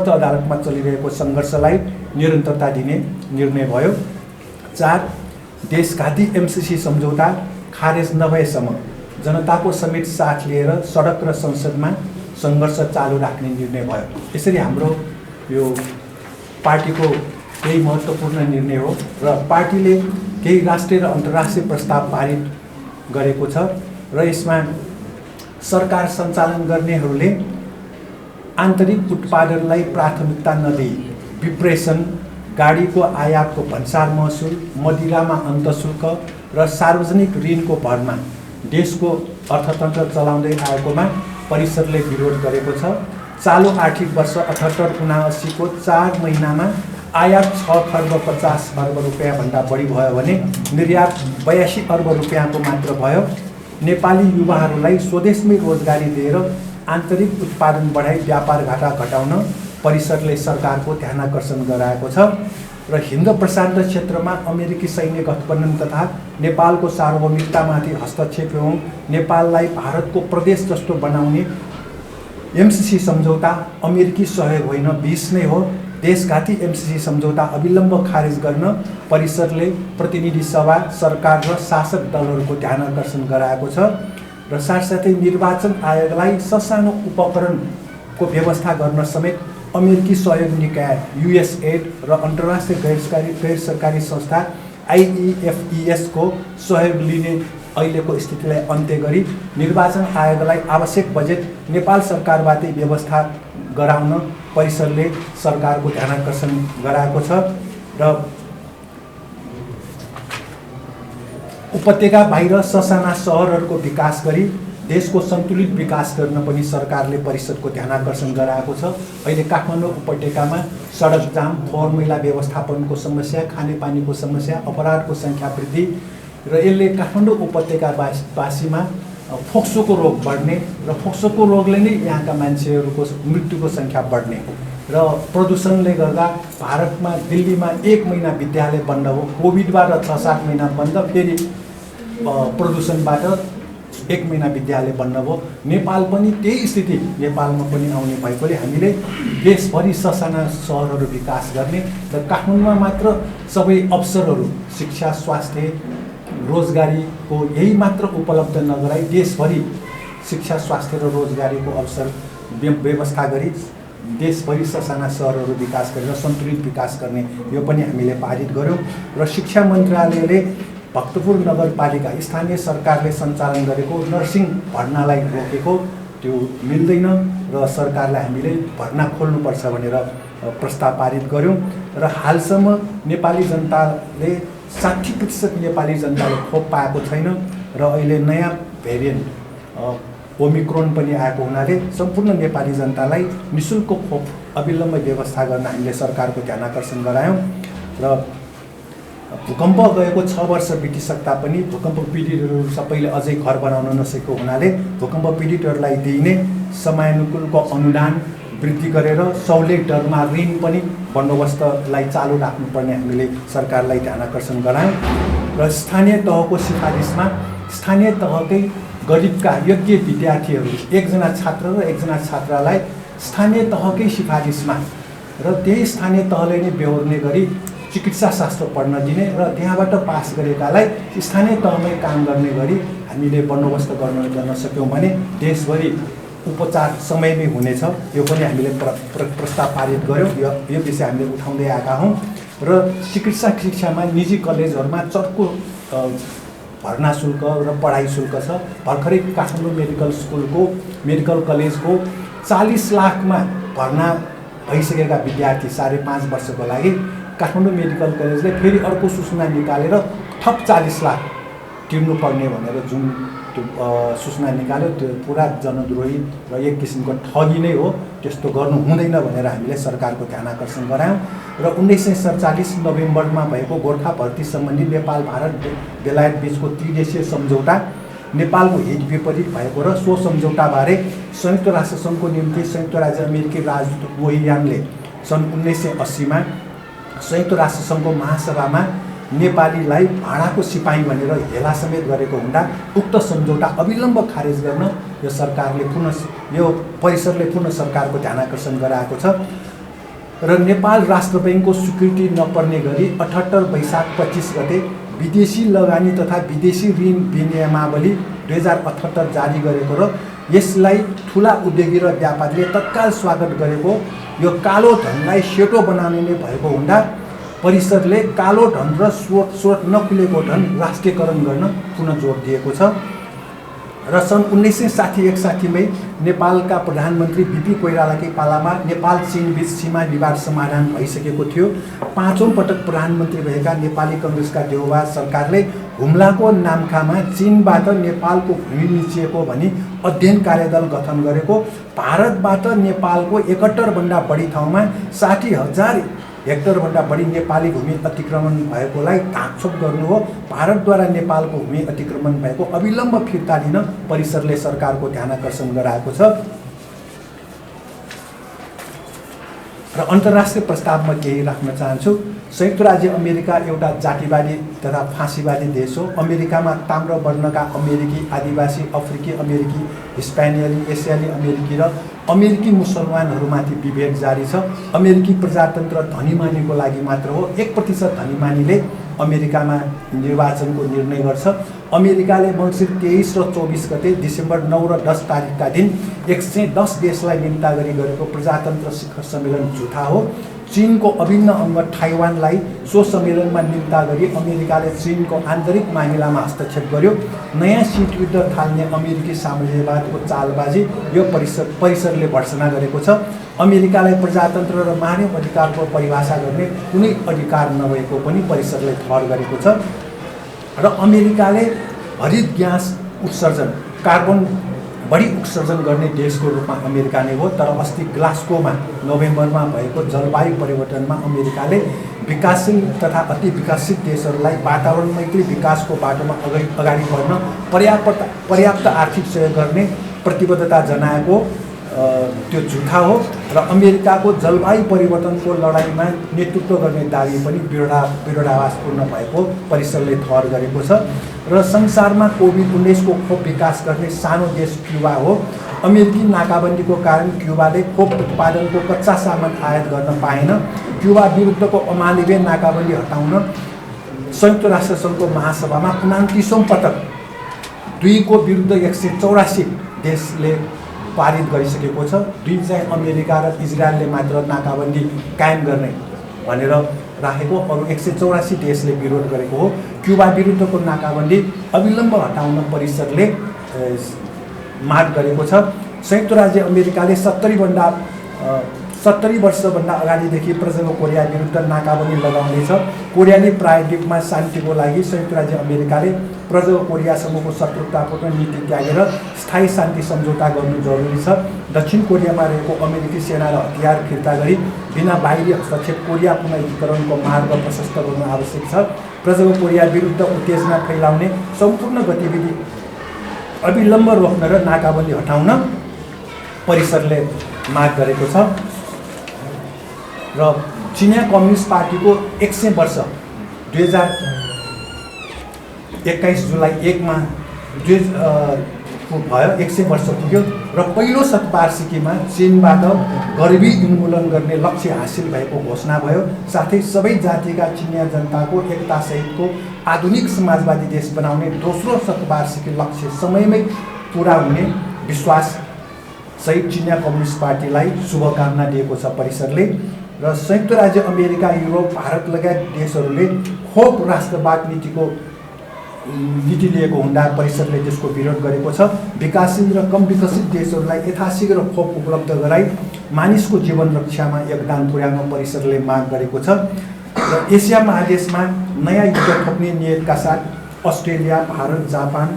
अदालतमा चलिरहेको सङ्घर्षलाई निरन्तरता दिने निर्णय भयो। 4, देशघाती एमसिसी सम्झौता खारेज नभएसम्म जनताको समेत साथ लिएर सडक र संसदमा सङ्घर्ष चालु राख्ने निर्णय भयो। यसरी हाम्रो यो पार्टीको केही महत्त्वपूर्ण निर्णय हो र पार्टीले केही राष्ट्रिय र अन्तर्राष्ट्रिय प्रस्ताव पारित गरेको छ र यसमा सरकार सञ्चालन गर्नेहरूले आन्तरिक उत्पादनलाई प्राथमिकता नदिई विप्रेषण, गाडीको आयातको भन्सार महसुल, मदिरामा अन्तशुल्क र सार्वजनिक ऋणको भरमा देशको अर्थतन्त्र चलाउँदै आएकोमा परिषदले विरोध गरेको छ। चालु आर्थिक वर्ष 78-79 को 4 महिनामा आयात 6 खर्ब 50 अर्ब रुपियाँभन्दा बढी भयो भने निर्यात 82 अर्ब रुपियाँको मात्र भयो। नेपाली युवाहरूलाई स्वदेशमै रोजगारी दिएर आन्तरिक उत्पादन बढाई व्यापार घाटा घटाउन परिषदले सरकारको ध्यानाकर्षण गराएको छ र हिन्द प्रशान्त क्षेत्रमा अमेरिकी सैन्य गठबन्धन तथा नेपालको सार्वभौमिकतामाथि हस्तक्षेप एवं नेपाललाई भारतको प्रदेश जस्तो बनाउने एमसीसी सम्झौता अमेरिकी सहयोग होइन, विष नै हो। देशघाती एमसीसी सम्झौता अविलम्ब खारेज गर्न परिषदले प्रतिनिधि सभा, सरकार र शासक दलहरूको ध्यानाकर्षण गराएको छ र साथसाथै निर्वाचन आयोगलाई ससानो उपकरणको व्यवस्था गर्न समेत अमेरिकी सहयोग निकाय युएसएड र अन्तर्राष्ट्रिय गैर सरकारी संस्था IEFES को सहयोग लिने अहिलेको स्थितिलाई अन्त्य गरी निर्वाचन आयोगलाई आवश्यक बजेट नेपाल सरकारबाटै व्यवस्था गराउन परिषदले सरकारको ध्यानाकर्षण गराएको छ र उपत्यका बाहिर ससाना सहरहरूको विकास गरी देशको सन्तुलित विकास गर्न पनि सरकारले परिषदको ध्यानाकर्षण गराएको छ। अहिले काठमाडौँ उपत्यकामा सडक जाम, फोहोर मैला व्यवस्थापनको समस्या, खानेपानीको समस्या, अपराधको सङ्ख्या वृद्धि र यसले काठमाडौँ उपत्यकावासीमा फोक्सोको रोग बढ्ने र फोक्सोको रोगले नै यहाँका मान्छेहरूको मृत्युको सङ्ख्या बढ्ने र प्रदूषणले गर्दा भारतमा दिल्लीमा 1 महिना विद्यालय बन्द हो, कोभिडबाट 6-7 महिना बन्द, फेरि प्रदूषणबाट 1 महिना विद्यालय बन्द भयो। नेपाल पनि त्यही स्थिति नेपालमा पनि आउने भएकोले हामीले देशभरि ससाना सहरहरू विकास गर्ने र काठमाडौँमा मात्र सबै अवसरहरू शिक्षा, स्वास्थ्य, रोजगारीको यही मात्र उपलब्ध नगराई देशभरि शिक्षा, स्वास्थ्य र रोजगारीको अवसर व्यवस्था गरी देशभरि ससाना सहरहरू विकास गरेर सन्तुलित विकास गर्ने यो पनि हामीले पारित गऱ्यौँ र शिक्षा मन्त्रालयले भक्तपुर नगरपालिका स्थानीय सरकारले सञ्चालन गरेको नर्सिङ भर्नालाई रोकेको त्यो मिल्दैन र सरकारलाई हामीले भर्ना खोल्नुपर्छ भनेर प्रस्ताव पारित गऱ्यौँ र हालसम्म नेपाली जनताले 60% नेपाली जनताले खोप पाएको छैन र अहिले नयाँ भेरिएन्ट ओमिक्रोन पनि आएको हुनाले सम्पूर्ण नेपाली जनतालाई निःशुल्क खोप अविलम्ब व्यवस्था गर्न हामीले सरकारको ध्यानाकर्षण गरायौँ र भूकम्प गएको 6 वर्ष बितिसक्दा पनि भूकम्प पीडितहरू सबैले अझै घर बनाउन नसकेको हुनाले भूकम्प पीडितहरूलाई दिइने समयानुकूलको अनुदान वृद्धि गरेर सहुलियत दरमा ऋण पनि बन्दोबस्तलाई चालु राख्नुपर्ने हामीले सरकारलाई ध्यानाकर्षण गरायौँ र स्थानीय तहको सिफारिसमा स्थानीय तहकै गरिबका योग्य विद्यार्थीहरू 1 जना छात्र र 1 जना छात्रालाई स्थानीय तहकै सिफारिसमा र त्यही स्थानीय तहले नै बेहोर्ने गरी चिकित्सा शास्त्र पढ्न दिने र त्यहाँबाट पास गरेकालाई स्थानीय तहमै काम गर्ने गरी हामीले बन्दोबस्त गर्न सक्यौँ भने देशभरि उपचार समयमै हुनेछ। यो पनि हामीले प्रस्ताव पारित गऱ्यौँ। यो विषय हामीले उठाउँदै आएका हौँ र चिकित्सा शिक्षामा निजी कलेजहरूमा चर्को भर्ना शुल्क र पढाइ शुल्क छ। भर्खरै काठमाडौँ मेडिकल कलेजको 40 लाखमा भर्ना भइसकेका विद्यार्थी 5.5 वर्षको लागि काठमाडौँ मेडिकल कलेजले फेरि अर्को सूचना निकालेर थप 40 लाख तिर्नुपर्ने भनेर जुन त्यो सूचना निकाल्यो त्यो पुरा जनद्रोही र एक किसिमको ठगी नै हो। त्यस्तो गर्नु हुँदैन भनेर हामीले सरकारको ध्यानाकर्षण गरायौँ र 1947 नोभेम्बरमा भएको गोर्खा भर्ती सम्बन्धी नेपाल भारत बेलायत बीचको त्रिदेशीय सम्झौता नेपालको हित विपरीत भएको र सो सम्झौताबारे संयुक्त राष्ट्रसङ्घको निम्ति संयुक्त राज्य अमेरिकी राजदूत वोहियानले सन् 1980 मा संयुक्त राष्ट्रसङ्घको महासभामा नेपालीलाई भाडाको सिपाही भनेर हेला समेत गरेको हुँदा उक्त सम्झौता अविलम्ब खारेज गर्न यो परिषदले पुनः सरकारको ध्यानाकर्षण गराएको छ र नेपाल राष्ट्र बैङ्कको स्वीकृति नपर्ने गरी 78 वैशाख 25 गते विदेशी लगानी तथा विदेशी ऋण विनियमावली 2078 जारी गरेको र यसलाई ठुला उद्योगी र व्यापारीले तत्काल स्वागत गरेको यो कालो धनलाई सेतो बनाउने नै भएको हुँदा परिषदले कालो धन र स्रोत नखुलेको धन राष्ट्रियकरण गर्न पुनः जोड दिएको छ र सन् 1960-61 नेपालका प्रधानमन्त्री बिपी कोइरालाकै पालामा नेपाल चीन बीच सीमा विवाद समाधान भइसकेको थियो। 5औं पटक प्रधानमन्त्री भएका नेपाली कांग्रेसका देउबा सरकारले हुम्लाको नामखामा चीनबाट नेपालको भूमि मिचिएको भनी अध्ययन कार्यदल गठन गरेको, भारतबाट नेपालको 71 भन्दा बढी ठाउँमा 60,000 हेक्टरभन्दा बढी नेपाली भूमि अतिक्रमण भएकोलाई ढाकछोप गर्नु हो। भारतद्वारा नेपालको भूमि अतिक्रमण भएको अविलम्ब फिर्ता लिन परिषदले सरकारको ध्यानाकर्षण गराएको छ। र अन्तर्राष्ट्रिय प्रस्तावमा केही राख्न चाहन्छु। संयुक्त राज्य अमेरिका एउटा जातिवादी तथा फाँसीवादी देश हो। अमेरिकामा ताम्र वर्णका अमेरिकी, आदिवासी, अफ्रिकी अमेरिकी, हिस्प्यानियली, एसियाली अमेरिकी र अमेरिकी मुसलमानहरूमाथि विभेद जारी छ। अमेरिकी प्रजातन्त्र धनीमानीको लागि मात्र हो। 1% धनीमानीले अमेरिकामा निर्वाचनको निर्णय गर्छ। अमेरिकाले मङ्सिर 23 र 24 गते, डिसेम्बर 9 र 10 तारिकका दिन 110 देशलाई निम्ता गरी गरेको प्रजातन्त्र शिखर सम्मेलन झुठा हो। चीनको अभिन्न अङ्ग ताइवानलाई सो सम्मेलनमा निम्ता गरी अमेरिकाले चीनको आन्तरिक मामिलामा हस्तक्षेप गर्यो। नयाँ शीत युद्ध थाल्ने अमेरिकी साम्राज्यवादको चालबाजी यो परिषदले भर्सना गरेको छ। अमेरिकालाई प्रजातन्त्र र मानव अधिकारको परिभाषा गर्ने कुनै अधिकार नभएको पनि परिषदले ठहर गरेको छ। र अमेरिकाले हरित ग्यास उत्सर्जन, कार्बन बढी उत्सर्जन गर्ने देशको रूपमा अमेरिका नै हो। तर अस्ति ग्लास्गोमा नोभेम्बरमा भएको जलवायु परिवर्तनमा अमेरिकाले विकासशील तथा अति विकसित देशहरूलाई वातावरण मैत्री विकासको बाटोमा अगाडि बढ्न पर्याप्त आर्थिक सहयोग गर्ने प्रतिबद्धता जनाएको त्यो झुठा हो। र अमेरिकाको जलवायु परिवर्तनको लडाइँमा नेतृत्व गर्ने दाबी पनि विरोधाभासपूर्ण भएको परिषदले ठहर गरेको छ। र संसारमा कोभिड-19 को खोप विकास गर्ने सानो देश क्युबा हो। अमेरिकी नाकाबन्दीको कारण क्युबाले खोप उत्पादनको कच्चा सामान आयात गर्न पाएन। क्युबा विरुद्धको अमानवीय नाकाबन्दी हटाउन संयुक्त राष्ट्रसङ्घको महासभामा 29औं पटक 2 को विरुद्ध 184 देशले पारित गरिसकेको छ। 2 चाहिँ अमेरिका र इजरायलले मात्र नाकाबन्दी कायम गर्ने भनेर राखेको, अरू 184 देशले विरोध गरेको हो। क्युबा विरुद्धको नाकाबन्दी अविलम्ब हटाउन परिषदले माग गरेको छ। संयुक्त राज्य अमेरिकाले 70 वर्षभन्दा अगाडिदेखि प्रजल कोरिया विरुद्ध नाकाबन्दी लगाउँदैछ। कोरियाली प्रायद्वीपमा शान्तिको लागि संयुक्त राज्य अमेरिकाले प्रजल कोरियासँगको शत्रुतापूर्ण नीति त्यागेर स्थायी शान्ति सम्झौता गर्नु जरुरी छ। दक्षिण कोरियामा रहेको अमेरिकी सेना र हतियार फिर्ता गरी बिना बाहिरी हस्तक्षेप कोरिया पुनर्जीकरणको मार्ग प्रशस्त गर्नु आवश्यक छ। प्रजल कोरिया विरुद्ध उत्तेजना फैलाउने सम्पूर्ण गतिविधि अविलम्ब रोक्न र नाकाबन्दी हटाउन परिषदले माग गरेको छ। र चिनिया कम्युनिस्ट पार्टीको 100 वर्ष 2021 जुलाई 1 मा भयो, 100 वर्ष पुग्यो र पहिलो शतवार्षिकीमा चीनबाट गरिबी उन्मूलन गर्ने लक्ष्य हासिल भएको घोषणा भयो। साथै सबै जातिका चिनिया जनताको एकतासहितको आधुनिक समाजवादी देश बनाउने दोस्रो शतवार्षिकी लक्ष्य समयमै पुरा हुने विश्वास सहित चिनिया कम्युनिस्ट पार्टीलाई शुभकामना दिएको छ परिषदले। र संयुक्त राज्य अमेरिका, युरोप, भारत लगायत देशहरूले खोप राष्ट्रवाद नीति लिएको हुँदा परिषदले त्यसको विरोध गरेको छ। विकासशील र कम विकसित देशहरूलाई यथाशीघ्र खोप उपलब्ध गराई मानिसको जीवन रक्षामा योगदान पुर्याउन परिषदले माग गरेको छ। र एसिया महादेशमा नयाँ युद्ध थप्ने नियतका साथ अस्ट्रेलिया, भारत, जापान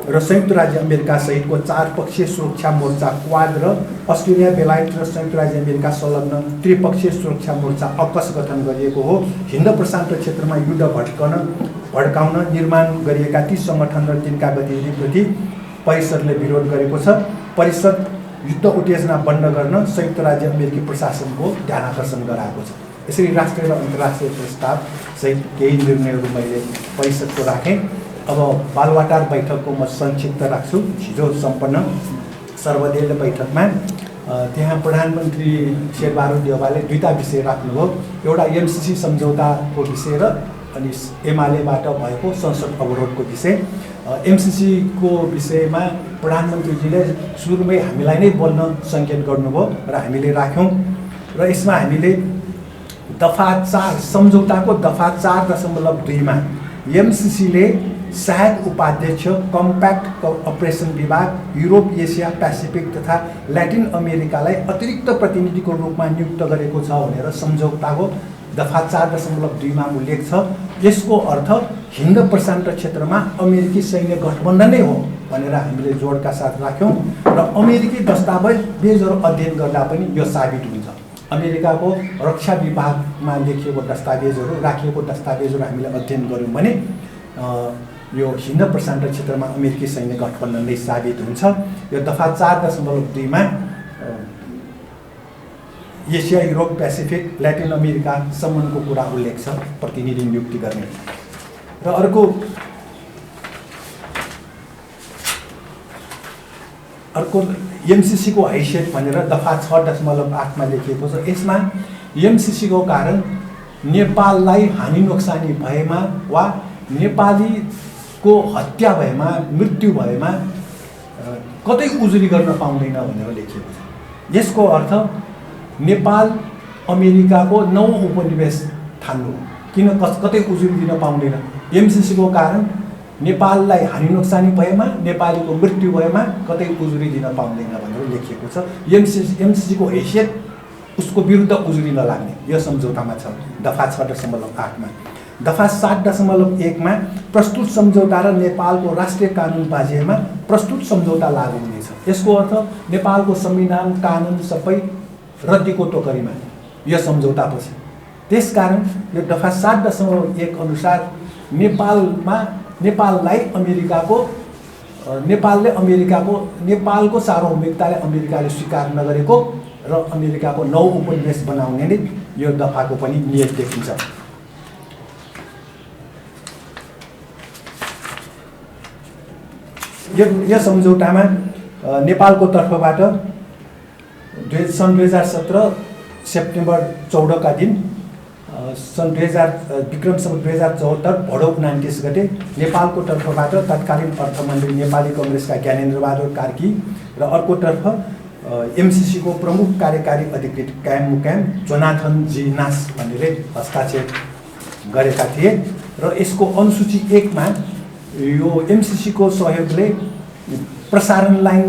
र संयुक्त राज्य अमेरिका सहितको 4 पक्षीय सुरक्षा मोर्चा क्वाड र अस्ट्रेलिया, बेलायत र संयुक्त राज्य अमेरिका संलग्न त्रिपक्षीय सुरक्षा मोर्चा अकस गठन गरिएको हो। हिन्द प्रशान्त क्षेत्रमा युद्ध भड्काउन निर्माण गरिएका ती सङ्गठन र तिनका गतिविधिप्रति परिषदले विरोध गरेको छ। परिषद युद्ध उत्तेजना बन्द गर्न संयुक्त राज्य अमेरिकी प्रशासनको ध्यानाकर्षण गराएको छ। यसरी राष्ट्रिय र अन्तर्राष्ट्रिय प्रस्ताव सहित केही निर्णयहरू मैले परिषदको राखेँ। अब बालुवाटार बैठकको म संक्षिप्त राख्छु। हिजो सम्पन्न सर्वदलीय बैठकमा त्यहाँ प्रधानमन्त्री शेरबहादुर देउवाले 2टा विषय राख्नुभयो। एउटा एमसीसी सम्झौताको विषय र अनि एमालेबाट भएको संसद अवरोधको विषय। एमसिसीको विषयमा प्रधानमन्त्रीजीले सुरुमै हामीलाई नै बोल्न सङ्केत गर्नुभयो र हामीले राख्यौँ र यसमा हामीले दफा 4 सम्झौताको दफा 4.2 एमसिसीले सहायक उपाध्यक्ष कम्प्याक्ट अपरेसन विभाग युरोप एसिया पेसिफिक तथा ल्याटिन अमेरिकालाई अतिरिक्त प्रतिनिधिको रूपमा नियुक्त गरेको छ भनेर सम्झौताको दफा 4.2 उल्लेख छ। यसको अर्थ हिन्द प्रशान्त क्षेत्रमा अमेरिकी सैन्य गठबन्धन नै हो भनेर हामीले जोडका साथ राख्यौँ र अमेरिकी दस्तावेजहरू अध्ययन गर्दा पनि यो साबित हुन्छ। अमेरिकाको रक्षा विभागमा लेखिएको दस्तावेजहरू राखिएको दस्तावेजहरू हामीले अध्ययन गऱ्यौँ भने यो हिन्द प्रशान्त क्षेत्रमा अमेरिकी सैन्य गठबन्धन नै साबित हुन्छ। यो दफा 4.2 एसिया युरोप पेसिफिक ल्याटिन अमेरिकासम्मको कुरा उल्लेख छ प्रतिनिधि नियुक्ति गर्ने। र अर्को एमसिसीको हैसियत भनेर दफा 6.8 लेखिएको छ। यसमा एमसिसीको कारण नेपाललाई हानि नोक्सानी भएमा वा नेपालीको हत्या भएमा मृत्यु भएमा कतै उजुरी गर्न पाउँदैन भनेर लेखिएको छ। यसको अर्थ नेपाल अमेरिकाको 9औं उपनिवेश ठान्नु किन कतै उजुरी दिन पाउँदैन। एमसिसीको कारण नेपाललाई हानि नोक्सानी भएमा नेपालीको मृत्यु भएमा कतै उजुरी दिन पाउँदैन भनेर लेखिएको छ। एमसिसीको हैसियत उसको विरुद्ध उजुरी नलाग्ने यो सम्झौतामा छ दफा 6.8 दफा 7.1 प्रस्तुत सम्झौता र नेपालको राष्ट्रिय कानुन बाजेमा प्रस्तुत सम्झौता लागू हुनेछ। यसको अर्थ नेपालको संविधान कानुन सबै रद्दीको टोकरीमा यो सम्झौतापछि। त्यसकारण यो दफा 7.1 अनुसार नेपालले नेपालको सार्वभौमिकतालाई अमेरिकाले स्वीकार नगरेको र अमेरिकाको 9 उपनिवेश बनाउने नै यो दफाको पनि नियत देखिन्छ। यो सम्झौतामा नेपालको तर्फबाट सन् 2017 सेप्टेम्बर 14 का दिन सन् 2000 विक्रम सम्वत 2074 भदौ 29 गते नेपालको तर्फबाट तत्कालीन अर्थमन्त्री नेपाली कङ्ग्रेसका ज्ञानेन्द्रबहादुर कार्की र अर्कोतर्फ एमसिसीको प्रमुख कार्यकारी अधिकृत कायम मुकायम जोनाथन जी नास भनेर हस्ताक्षर गरेका थिए र यसको अनुसूची 1 मा यो एमसिसीको सहयोगले प्रसारण लाइन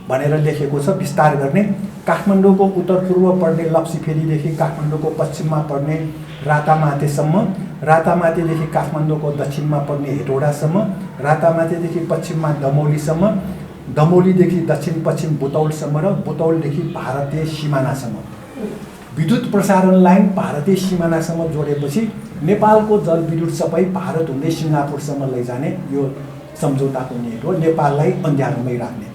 भनेर लेखेको छ विस्तार गर्ने। काठमाडौँको उत्तर पूर्व पर्ने लप्सीफेरीदेखि काठमाडौँको पश्चिममा पर्ने रातामातेसम्म, रातामातेदेखि काठमाडौँको दक्षिणमा पर्ने हेटौडासम्म, रातामातेदेखि पश्चिममा दमौलीसम्म, दमौलीदेखि दक्षिण पश्चिम बुतौलसम्म र बुतौलदेखि भारतीय सिमानासम्म। विद्युत प्रसारण लाइन भारतीय सिमानासम्म जोडेपछि नेपालको जलविद्युत सबै भारत हुँदै सिङ्गापुरसम्म लैजाने यो सम्झौताको नियत हो। नेपाललाई अन्ध्यारोमै राख्ने,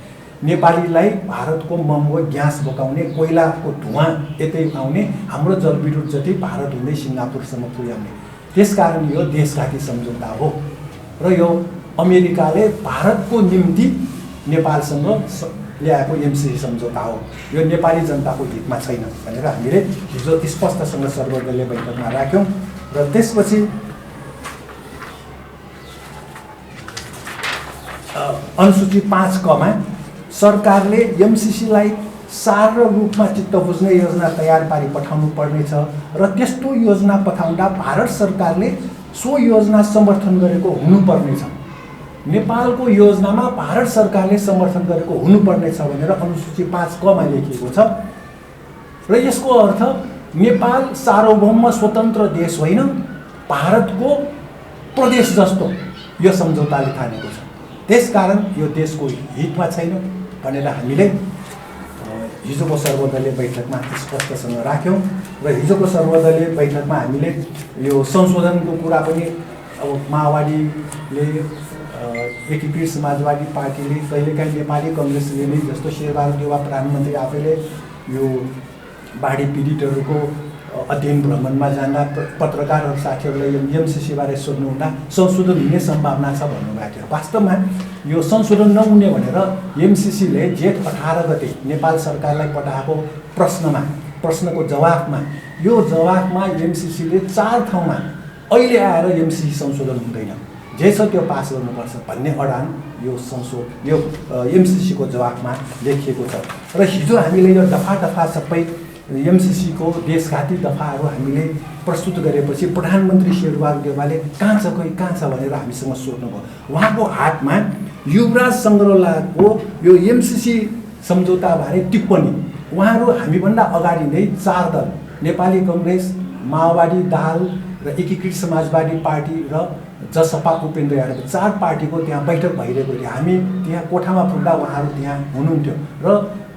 नेपालीलाई भारतको महँगो ग्यास बोकाउने, कोइलाको धुवाँ यतै आउने, हाम्रो जलविद्युत जति भारत हुँदै सिङ्गापुरसम्म पुर्याउने। त्यसकारण यो देशघाती सम्झौता हो र यो अमेरिकाले भारतको निम्ति नेपालसँग ल्याएको एमसिसी सम्झौता हो। यो नेपाली जनताको हितमा छैन भनेर हामीले हिजो स्पष्टसँग सर्वदलीय बैठकमा राख्यौँ र त्यसपछि अनुसूची 5 क मा सरकारले एमसिसीलाई सार रूपमा चित्त बुझ्ने योजना तयार पारी पठाउनु पर्नेछ र त्यस्तो योजना पठाउँदा भारत सरकारले सो योजना समर्थन गरेको हुनुपर्नेछ। नेपालको योजनामा भारत सरकारले समर्थन गरेको हुनुपर्नेछ भनेर अनुसूची 5 क मा लेखिएको छ र यसको अर्थ नेपाल सार्वभौम स्वतन्त्र देश होइन, भारतको प्रदेश जस्तो यो सम्झौताले ठानेको छ। त्यसकारण यो देशको हितमा छैन भनेर हामीले हिजोको सर्वदलीय बैठकमा स्पष्टसँग राख्यौँ र हिजोको सर्वदलीय बैठकमा हामीले यो संशोधनको कुरा पनि अब माओवादीले एकीकृत समाजवादी पार्टीले कहिलेकाहीँ नेपाली कङ्ग्रेसले नै जस्तो शेरबहादुर देउवा प्रधानमन्त्री आफैले यो बाढी पीडितहरूको अध्ययन भ्रमणमा जाँदा पत्रकारहरू साथीहरूलाई एमसिसीबारे सोध्नुहुँदा संशोधन हुने सम्भावना छ भन्नुभएको थियो। वास्तवमा यो संशोधन नहुने भनेर एमसिसीले जेठ 18 गते नेपाल सरकारलाई पठाएको प्रश्नको जवाफमा एमसिसीले 4 ठाउँमा अहिले आएर एमसिसी संशोधन हुँदैन, जे छ त्यो पास गर्नुपर्छ भन्ने अडान यो एमसिसीको जवाफमा लेखिएको छ। र हिजो हामीले यो दफा दफा सबै एमसिसीको देशघाती दफाहरू हामीले प्रस्तुत गरेपछि प्रधानमन्त्री शेरबहादुर देउवाले कहाँ छ भनेर हामीसँग सोध्नुभयो। उहाँको हातमा युवराज सङ्ग्रौलाको यो एमसिसी सम्झौताबारे टिप्पणी, उहाँहरू हामीभन्दा अगाडि नै 4 दल नेपाली कङ्ग्रेस, माओवादी, दाहाल र एकीकृत समाजवादी पार्टी र जसपा उपेन्द्र यादव 4 पार्टीको त्यहाँ बैठक भइरहेको थियो। हामी त्यहाँ कोठामा पुग्दा उहाँहरू त्यहाँ हुनुहुन्थ्यो र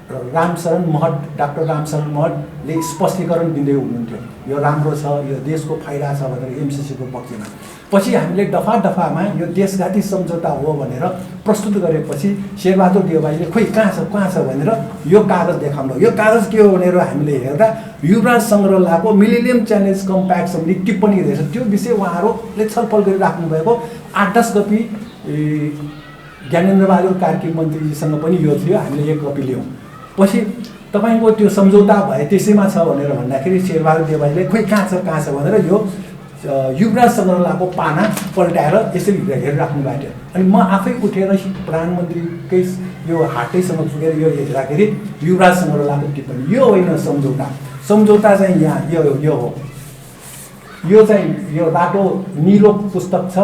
रामशरण महत, डाक्टर रामशरण महतले स्पष्टीकरण दिँदै हुनुहुन्थ्यो, यो राम्रो छ, यो देशको फाइदा छ भनेर एमसिसीको पक्षमा। पछि हामीले दफा दफामा यो देशघाती सम्झौता हो भनेर प्रस्तुत गरेपछि शेरबहादुर देउवाले खोइ कहाँ छ भनेर यो कागज देखाउनु। यो कागज के हो भनेर हामीले हेर्दा युवराज सङ्ग्रौलाको मिलेनियम च्यालेन्ज कम्प्याक्ट सम्बन्धी टिप्पणी रहेछ। त्यो विषय उहाँहरूले छलफल गरिराख्नु भएको 8-10 कपी ज्ञानेन्द्रबहादुर कार्की मन्त्रीजीसँग पनि यो थियो, हामीले 1 कपी ल्यायौँ। पछि तपाईँको त्यो सम्झौता भए त्यसैमा छ भनेर भन्दाखेरि शेरबहादुर देउवाले खोइ कहाँ छ भनेर यो युवराज सङ्ग्रौलाको पाना पल्टाएर यसरी हेरिराख्नु भएको थियो। अनि म आफै उठेर प्रधानमन्त्रीकै यो हातैसँग पुगेर यो हेर्दाखेरि युवराज सङ्ग्रौलाको टिप्पणी, यो होइन सम्झौता चाहिँ यहाँ यो हो। यो चाहिँ यो रातो निलो पुस्तक छ,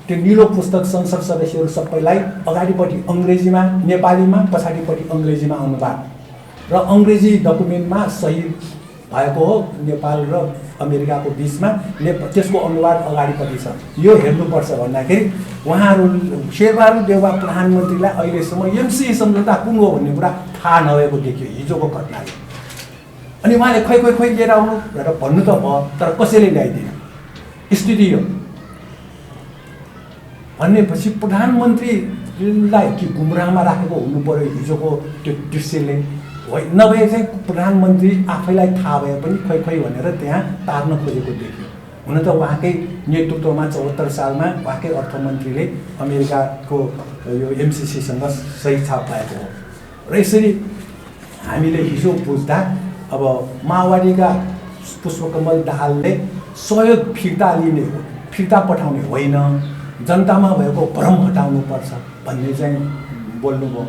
त्यो निलो पुस्तक संसद सदस्यहरू सबैलाई अगाडिपट्टि अङ्ग्रेजीमा, नेपालीमा, पछाडिपट्टि अङ्ग्रेजीमा अनुवाद र अङ्ग्रेजी डकुमेन्टमा सही भएको हो, नेपाल र अमेरिकाको बिचमा त्यसको अनुवाद अगाडिपट्टि छ। यो हेर्नुपर्छ भन्दाखेरि उहाँहरू शेरबहादुर देउवा प्रधानमन्त्रीलाई अहिलेसम्म एमसिसी सम्झौता कुन हो भन्ने कुरा थाहा नभएको देखियो हिजोको घटनाले। अनि उहाँले खोइ लिएर आउनु भनेर भन्नु त भयो, तर कसैले ल्याइदिएन। स्थिति यो भनेपछि प्रधानमन्त्रीलाई कि गुमराहमा राखेको हुनु पर्यो हिजोको त्यो दृश्यले, नभए चाहिँ प्रधानमन्त्री आफैलाई थाहा भए पनि खोइ भनेर त्यहाँ तार्न खोजेको देखियो। हुन त उहाँकै नेतृत्वमा 74 सालमा उहाँकै अर्थमन्त्रीले अमेरिकाको यो एमसिसीसँग सही छाप पाएको हो। र यसरी हामीले हिजो बुझ्दा अब माओवादीका पुष्पकमल दाहालले सहयोग फिर्ता पठाउने होइन, जनतामा भएको भ्रम हटाउनुपर्छ भन्ने चाहिँ बोल्नुभयो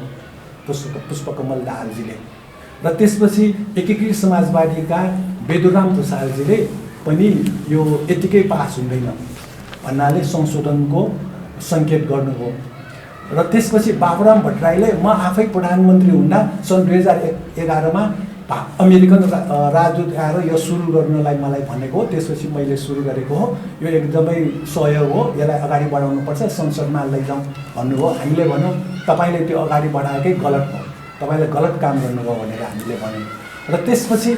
पुष्पकमल दाहालजीले। र त्यसपछि एकीकृत समाजवादीका बेदुराम प्रसादजीले पनि यो यतिकै पास हुँदैन भन्नाले संशोधनको सङ्केत गर्नुभयो। र त्यसपछि बाबुराम भट्टराईले म आफै प्रधानमन्त्री हुँदा सन् 2011मा अमेरिकन राजदूत आएर यो सुरु गर्नलाई मलाई भनेको हो, त्यसपछि मैले सुरु गरेको हो, यो एकदमै सहयोग हो, यसलाई अगाडि बढाउनुपर्छ, संसदमा लैजाउँ भन्नुभयो। हामीले भन्यौँ तपाईँले त्यो अगाडि बढाएकै गलत भयो, तपाईँले गलत काम गर्नुभयो भनेर हामीले भन्यौँ। र त्यसपछि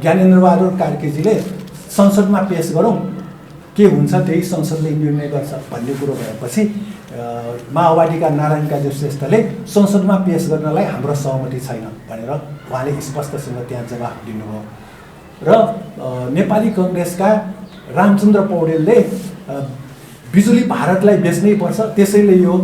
ज्ञानेन्द्रबहादुर कार्कीजीले संसदमा पेस गरौँ, के हुन्छ त्यही संसदले निर्णय गर्छ भन्ने कुरो भएपछि माओवादीका नारायण काजी श्रेष्ठले संसदमा पेस गर्नलाई हाम्रो सहमति छैन भनेर उहाँले स्पष्टसँग त्यहाँ जवाफ दिनुभयो। र नेपाली कङ्ग्रेसका रामचन्द्र पौडेलले बिजुली भारतलाई बेच्नै पर्छ, त्यसैले यो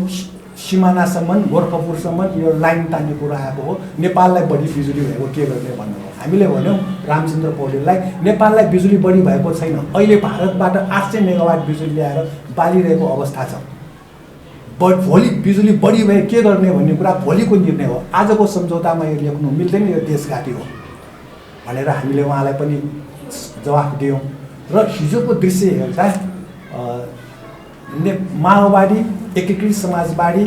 सिमानासम्म गोरखपुरसम्म यो लाइन तान्ने कुरा आएको हो, नेपाललाई बढी बिजुली भएको के गर्ने भन्नुभयो। हामीले भन्यौँ रामचन्द्र पौडेललाई नेपाललाई बिजुली बढी भएको छैन, अहिले भारतबाट 800 मेगावाट बिजुली ल्याएर बालिरहेको अवस्था छ। भोलि बिजुली बढी भए के गर्ने भन्ने कुरा भोलिको निर्णय हो, आजको सम्झौतामा यो लेख्नु मिल्दैन, यो देशघाती हो भनेर हामीले उहाँलाई पनि जवाफ दियौँ। र हिजोको दृश्य हेर्दा माओवादी, एकीकृत समाजवादी,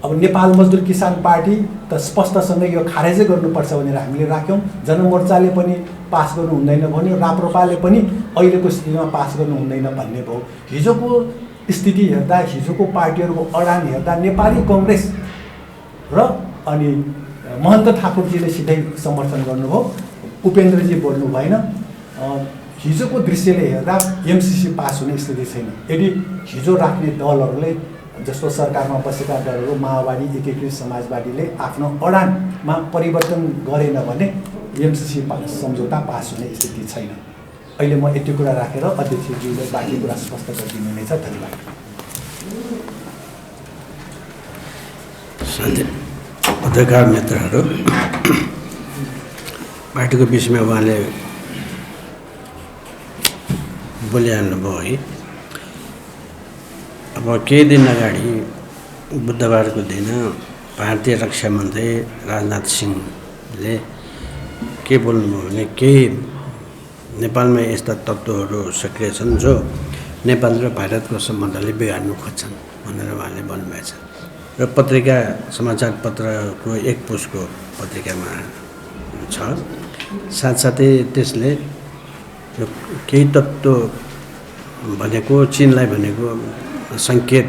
अब नेपाल मजदुर किसान पार्टी त स्पष्टसँग यो खारेजै गर्नुपर्छ भनेर हामीले राख्यौँ। जनमोर्चाले पनि पास गर्नु हुँदैन भन्यो, राप्रपाले पनि अहिलेको स्थितिमा पास गर्नु हुँदैन भन्ने भयो। हिजोको स्थिति हेर्दा, हिजोको पार्टीहरूको अडान हेर्दा नेपाली कङ्ग्रेस र अनि महन्त ठाकुरजीले सिधै समर्थन गर्नुभयो, उपेन्द्रजी बोल्नु भएन। हिजोको दृश्यले हेर्दा एमसिसी पास हुने स्थिति छैन। यदि हिजो राख्ने दलहरूले जस्तो सरकारमा बसेका दलहरू माओवादी, एकीकृत समाजवादीले आफ्नो अडानमा परिवर्तन गरेन भने एमसिसी सम्झौता पास हुने स्थिति छैन। अहिले म यति कुरा राखेर अध्यक्षज्यूले बाँकी कुरा स्पष्ट गरिदिनु हुनेछ। धन्यवाद। पत्रकार मित्रहरू, पार्टीको विषयमा उहाँले बोलिहाल्नुभयो है। अब केही दिन अगाडि बुधबारको दिन भारतीय रक्षा मन्त्री राजनाथ सिंहले के बोल्नुभयो भने केही नेपालमा यस्ता तत्त्वहरू सक्रिय छन् जो नेपाल र भारतको सम्बन्धले बिगार्नु खोज्छन् भनेर उहाँले भन्नुभएको छ। र पत्रिका समाचार पत्रको एक पुसको पत्रिकामा छ। साथसाथै त्यसले केही तत्त्व भनेको चिनलाई भनेको सङ्केत